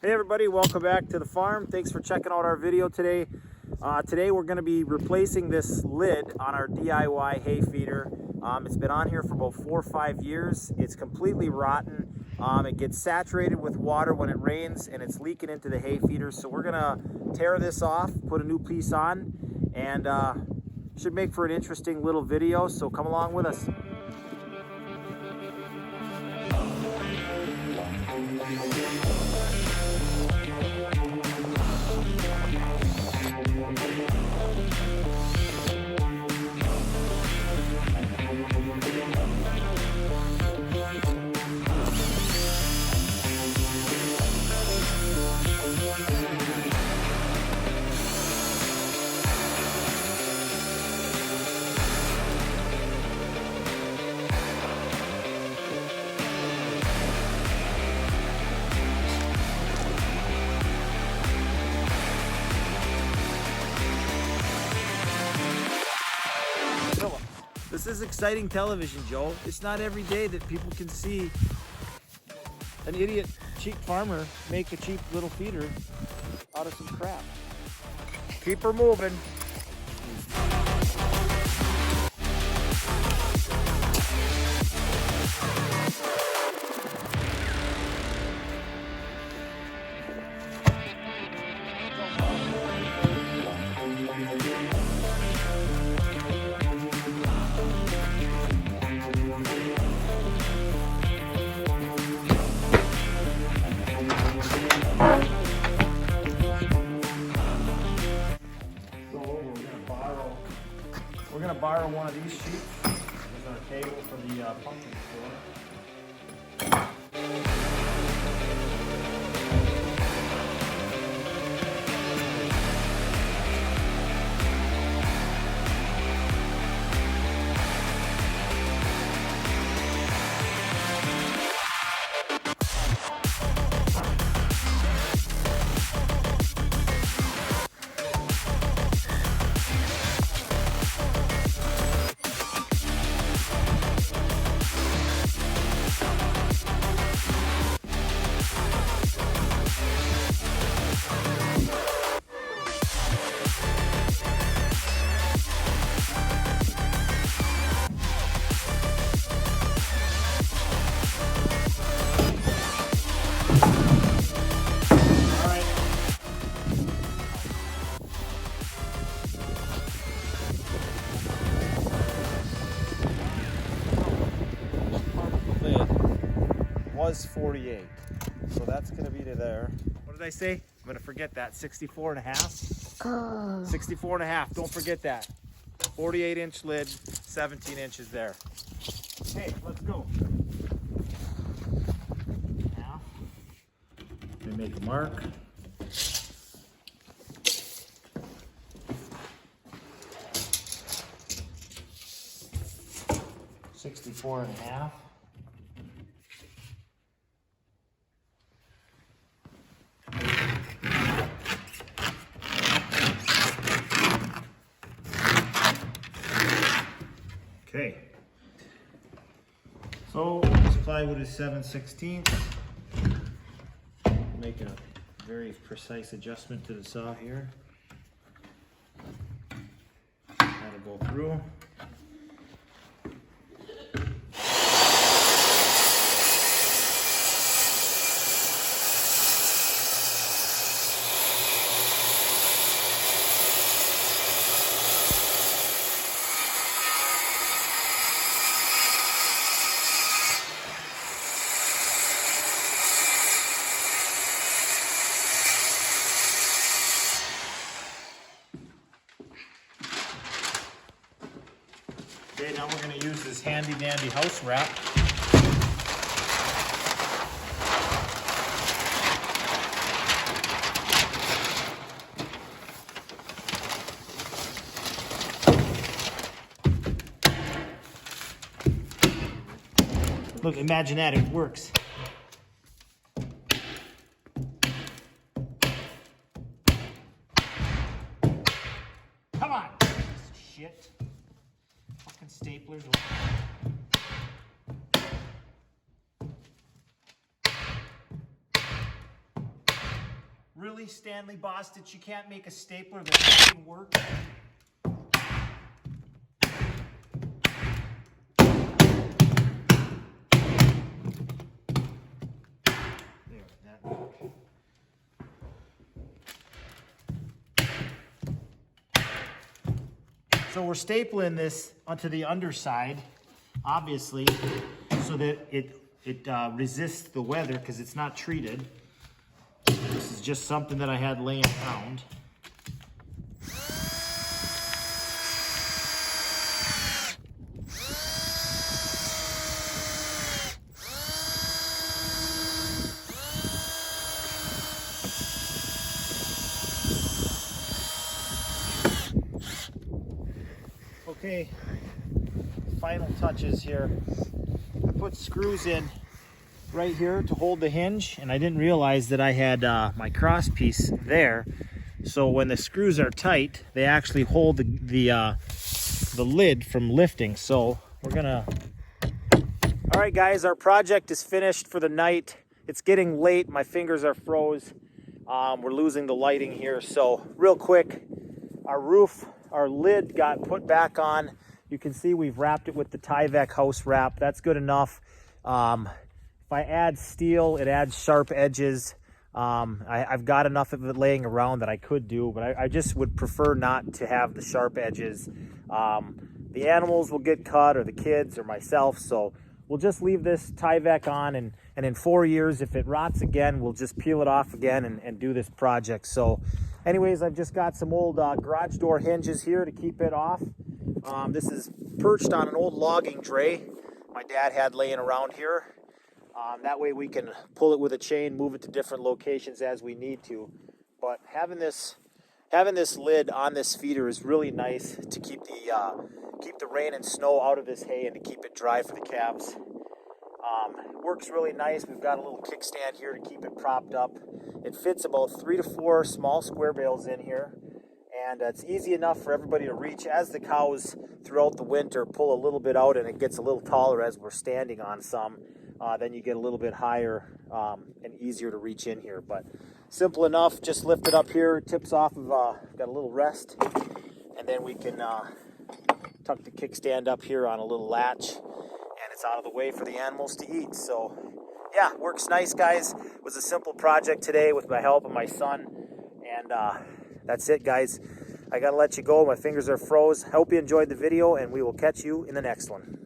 Hey everybody, welcome back to the farm. Thanks for checking out our video today. Today we're going to be replacing this lid on our DIY hay feeder. It's been on here for about 4 or 5 years. It's completely rotten. It gets saturated with water when it rains and it's leaking into the hay feeder. So we're going to tear this off, put a new piece on, and should make for an interesting little video. So come along with us. This is exciting television, Joe. It's not every day that people can see an idiot cheap farmer make a cheap little feeder out of some crap. Keep her moving. We're going to borrow one of these sheets. This is our cable for the pumpkin store. Was 48, so that's going to be to there. What did I say? I'm going to forget that. 64 and a half. 64 and a half. Don't forget that. 48-inch lid, 17 inches there. Okay, let's go. Half. We make a mark. $64 and a half. Okay, so this plywood is 7/16. Make a very precise adjustment to the saw here. That'll go through. Okay, now we're going to use this handy dandy house wrap. Look, imagine that, it works. Come on, shit. Fucking staplers. really, Stanley Bostitch, you can't make a stapler that fucking works? There, that worked. So we're stapling this onto the underside, obviously, so that it resists the weather because it's not treated. This is just something that I had laying around. Okay, final touches here. I put screws in right here to hold the hinge, and I didn't realize that I had my cross piece there. So when the screws are tight, they actually hold the lid from lifting. So we're gonna... All right, guys, our project is finished for the night. It's getting late. My fingers are froze. We're losing the lighting here. So real quick, our lid got put back on. You can see we've wrapped it with the Tyvek house wrap. That's good enough. If I add steel, it adds sharp edges. I've got enough of it laying around that I could do, but I just would prefer not to have the sharp edges. The animals will get cut, or the kids, or myself, so we'll just leave this Tyvek on, and in 4 years, if it rots again, we'll just peel it off again and do this project. So anyways, I've just got some old garage door hinges here to keep it off. This is perched on an old logging tray my dad had laying around here. That way we can pull it with a chain, move it to different locations as we need to. But having this lid on this feeder is really nice to keep the rain and snow out of this hay and to keep it dry for the calves. It works really nice. We've got a little kickstand here to keep it propped up. It fits about 3 to 4 small square bales in here, and it's easy enough for everybody to reach. As the cows throughout the winter pull a little bit out and it gets a little taller as we're standing on some, then you get a little bit higher and easier to reach in here. But simple enough, just lift it up here, tips off of, got a little rest, and then we can tuck the kickstand up here on a little latch, and it's out of the way for the animals to eat. So yeah, works nice, guys. It was a simple project today with the help of my son, and that's it, guys. I gotta let you go. My fingers are froze. I hope you enjoyed the video, and we will catch you in the next one.